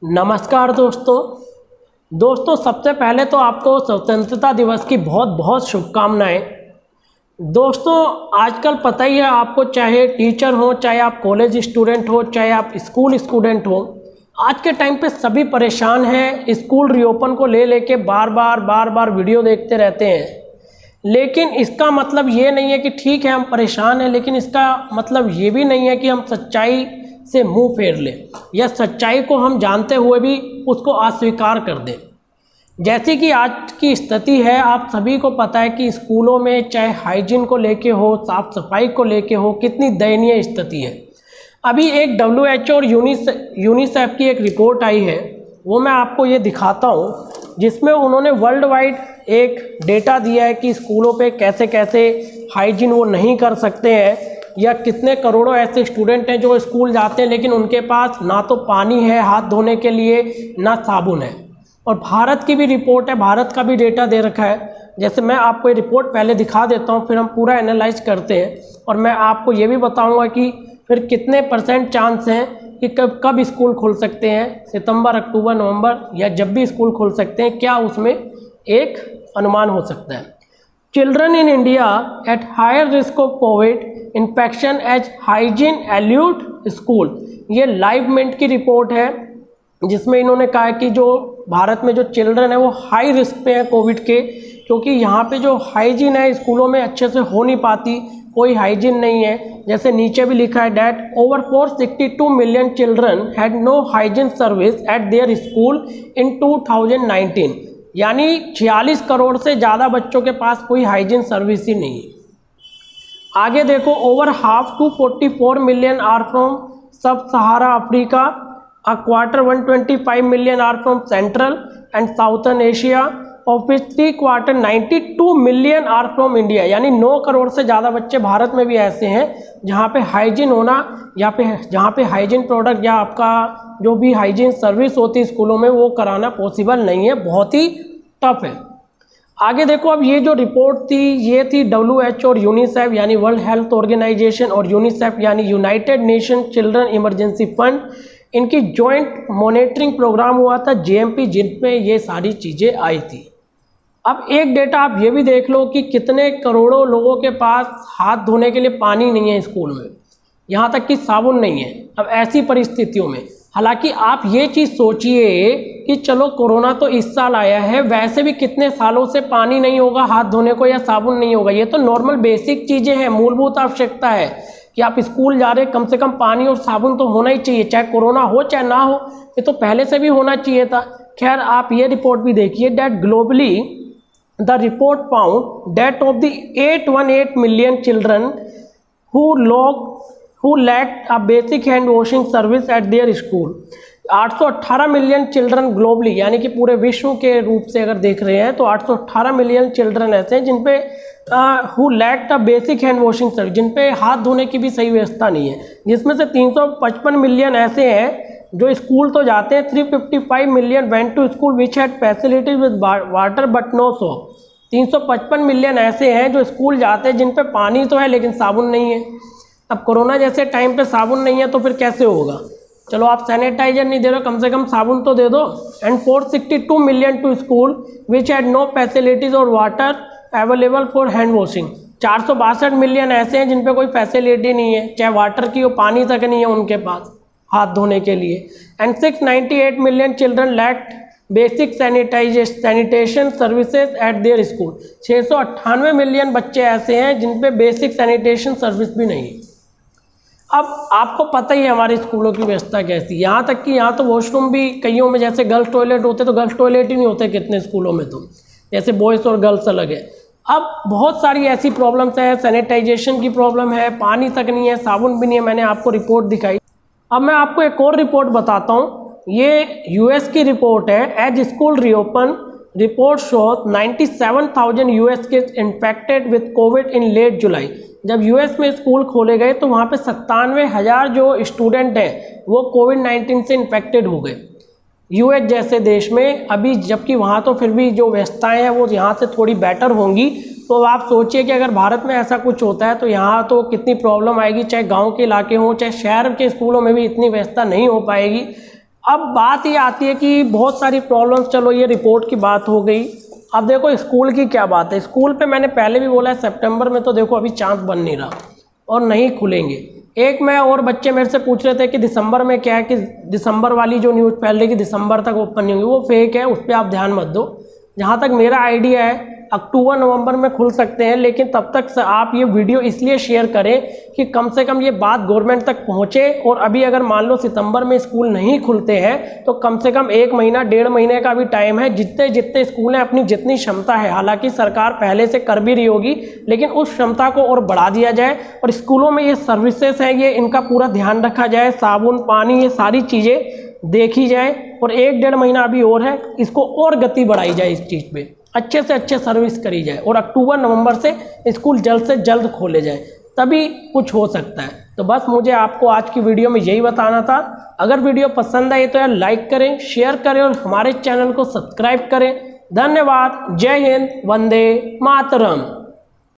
नमस्कार दोस्तों सबसे पहले तो आपको स्वतंत्रता दिवस की बहुत बहुत शुभकामनाएं। दोस्तों आजकल पता ही है आपको, चाहे टीचर हो, चाहे आप कॉलेज स्टूडेंट हो, चाहे आप स्कूल स्टूडेंट हो, आज के टाइम पे सभी परेशान हैं। स्कूल रीओपन को लेके बार बार वीडियो देखते रहते हैं। लेकिन इसका मतलब ये नहीं है कि ठीक है हम परेशान हैं, लेकिन इसका मतलब ये भी नहीं है कि हम सच्चाई से मुंह फेर लें या सच्चाई को हम जानते हुए भी उसको अस्वीकार कर दें। जैसे कि आज की स्थिति है, आप सभी को पता है कि स्कूलों में चाहे हाइजीन को लेके हो, साफ सफाई को लेके हो, कितनी दयनीय स्थिति है। अभी एक WHO और यूनिसेफ की एक रिपोर्ट आई है, वो मैं आपको ये दिखाता हूँ, जिसमें उन्होंने वर्ल्ड वाइड एक डेटा दिया है कि स्कूलों पे कैसे कैसे हाइजीन वो नहीं कर सकते हैं, या कितने करोड़ों ऐसे स्टूडेंट हैं जो स्कूल जाते हैं लेकिन उनके पास ना तो पानी है हाथ धोने के लिए, ना साबुन है। और भारत की भी रिपोर्ट है, भारत का भी डेटा दे रखा है। जैसे मैं आपको ये रिपोर्ट पहले दिखा देता हूँ, फिर हम पूरा एनालाइज करते हैं और मैं आपको ये भी बताऊँगा कि फिर कितने % चांस हैं कि कब स्कूल खुल सकते हैं, सितंबर, अक्टूबर, नवंबर, या जब भी स्कूल खुल सकते हैं, क्या उसमें एक अनुमान हो सकता है। Children in India at higher risk of COVID infection as hygiene eludes school, ये लाइव मिंट की रिपोर्ट है, जिसमें इन्होंने कहा है कि जो भारत में जो चिल्ड्रन है वो हाई रिस्क पे है कोविड के, क्योंकि यहाँ पे जो हाइजीन है स्कूलों में अच्छे से हो नहीं पाती, कोई हाइजीन नहीं है। जैसे नीचे भी लिखा है that over 462 million children had no hygiene service at their school in 2019, यानी 46 करोड़ से ज़्यादा बच्चों के पास कोई हाइजीन सर्विस ही नहीं है। आगे देखो, over half 244 million are from sub Saharan Africa, a quarter 125 million are from Central and Southern Asia, of which 3/4 92 million are from India, यानी 9 करोड़ से ज़्यादा बच्चे भारत में भी ऐसे हैं जहाँ पे हाइजीन होना, या जहाँ पे हाइजीन प्रोडक्ट या आपका जो भी हाइजीन सर्विस होती है स्कूलों में वो कराना पॉसिबल नहीं है, बहुत ही टफ है। आगे देखो, अब ये जो रिपोर्ट थी ये थी WHO और यूनिसेफ यानी वर्ल्ड हेल्थ ऑर्गेनाइजेशन और यूनिसेफ यानी United nation children emergency fund, इनकी जॉइंट मॉनिटरिंग प्रोग्राम हुआ था JMP, जिनमें ये सारी चीज़ें आई थी। अब एक डेटा आप ये भी देख लो कि कितने करोड़ों लोगों के पास हाथ धोने के लिए पानी नहीं है स्कूल में, यहाँ तक कि साबुन नहीं है। अब ऐसी परिस्थितियों में, हालांकि आप ये चीज़ सोचिए कि चलो कोरोना तो इस साल आया है, वैसे भी कितने सालों से पानी नहीं होगा हाथ धोने को या साबुन नहीं होगा। ये तो नॉर्मल बेसिक चीज़ें हैं, मूलभूत आवश्यकता है कि आप स्कूल जा रहे कम से कम पानी और साबुन तो होना ही चाहिए, चाहे कोरोना हो चाहे ना हो, ये तो पहले से भी होना चाहिए था। खैर आप ये रिपोर्ट भी देखिए, that globally the report found that of the 818 million children who lacked a basic hand washing service at their school। 818 million children globally, यानी कि पूरे विश्व के रूप से अगर देख रहे हैं तो 818 मिलियन चिल्ड्रन ऐसे हैं जिन पे who lacked a basic hand washing service, जिन पे हाथ धोने की भी सही व्यवस्था नहीं है, जिसमें से 355 मिलियन ऐसे हैं जो स्कूल तो जाते हैं। 355 million went to school which had facilities with water but no soap। 355 million ऐसे हैं जो स्कूल जाते हैं जिन पे पानी तो है लेकिन साबुन नहीं है। अब कोरोना जैसे टाइम पे साबुन नहीं है तो फिर कैसे होगा। चलो आप सैनिटाइजर नहीं दे रहे हो, कम से कम साबुन तो दे दो। And 462 million to school which had no facilities और water available for hand washing. 462 million ऐसे हैं जिन पे कोई फैसिलिटी नहीं है, चाहे वाटर की हो, पानी तक नहीं है उनके पास हाथ धोने के लिए। And 698 million children lacked basic sanitation services at their school. 698 million बच्चे ऐसे हैं जिन पे बेसिक सैनिटेशन सर्विस भी नहीं है। अब आपको पता ही है हमारे स्कूलों की व्यवस्था कैसी, यहाँ तक कि यहाँ तो वॉशरूम भी कईयों में, जैसे गर्ल्स टॉयलेट होते तो गर्ल्स टॉयलेट ही नहीं होते कितने स्कूलों में, तो जैसे बॉयज़ और गर्ल्स अलग है। अब बहुत सारी ऐसी प्रॉब्लम्स हैं, सैनिटाइजेशन की प्रॉब्लम है, पानी तक नहीं है, साबुन भी नहीं है, मैंने आपको रिपोर्ट दिखाई। अब मैं आपको एक और रिपोर्ट बताता हूँ, ये US की रिपोर्ट है। As school reopen report shows 97,000 US kids infected with COVID in late July. जब US में स्कूल खोले गए तो वहाँ पे 97,000 जो स्टूडेंट हैं वो कोविड-19 से इन्फेक्टेड हो गए US जैसे देश में। अभी जबकि वहाँ तो फिर भी जो व्यवस्थाएं हैं वो यहाँ से थोड़ी बेटर होंगी, तो आप सोचिए कि अगर भारत में ऐसा कुछ होता है तो यहाँ तो कितनी प्रॉब्लम आएगी, चाहे गाँव के इलाके हों चाहे शहर के स्कूलों में भी इतनी व्यवस्था नहीं हो पाएगी। अब बात ये आती है कि बहुत सारी प्रॉब्लम्स, चलो ये रिपोर्ट की बात हो गई। अब देखो स्कूल की क्या बात है। स्कूल पे मैंने पहले भी बोला है सितंबर में तो देखो अभी चांस बन नहीं रहा और नहीं खुलेंगे। एक मैं और बच्चे मेरे से पूछ रहे थे कि दिसंबर में क्या है, कि दिसंबर वाली जो न्यूज़ फैल रही कि दिसंबर तक ओपन नहीं होंगे, वो फेक है, उस पर आप ध्यान मत दो। जहाँ तक मेरा आइडिया है अक्टूबर नवंबर में खुल सकते हैं, लेकिन तब तक से आप ये वीडियो इसलिए शेयर करें कि कम से कम ये बात गवर्नमेंट तक पहुँचे। और अभी अगर मान लो सितंबर में स्कूल नहीं खुलते हैं तो कम से कम 1 महीना 1.5 महीने का भी टाइम है। जितने जितने स्कूल हैं अपनी जितनी क्षमता है, हालांकि सरकार पहले से कर भी रही होगी, लेकिन उस क्षमता को और बढ़ा दिया जाए और स्कूलों में ये सर्विसेज हैं ये इनका पूरा ध्यान रखा जाए, साबुन पानी ये सारी चीज़ें देखी जाए। और 1-1.5 महीना अभी और है, इसको और गति बढ़ाई जाए, इस चीज़ पे अच्छे से अच्छे सर्विस करी जाए और अक्टूबर नवंबर से स्कूल जल्द से जल्द खोले जाए, तभी कुछ हो सकता है। तो बस मुझे आपको आज की वीडियो में यही बताना था। अगर वीडियो पसंद आई तो यार लाइक करें, शेयर करें और हमारे चैनल को सब्सक्राइब करें। धन्यवाद। जय हिंद, वंदे मातरम।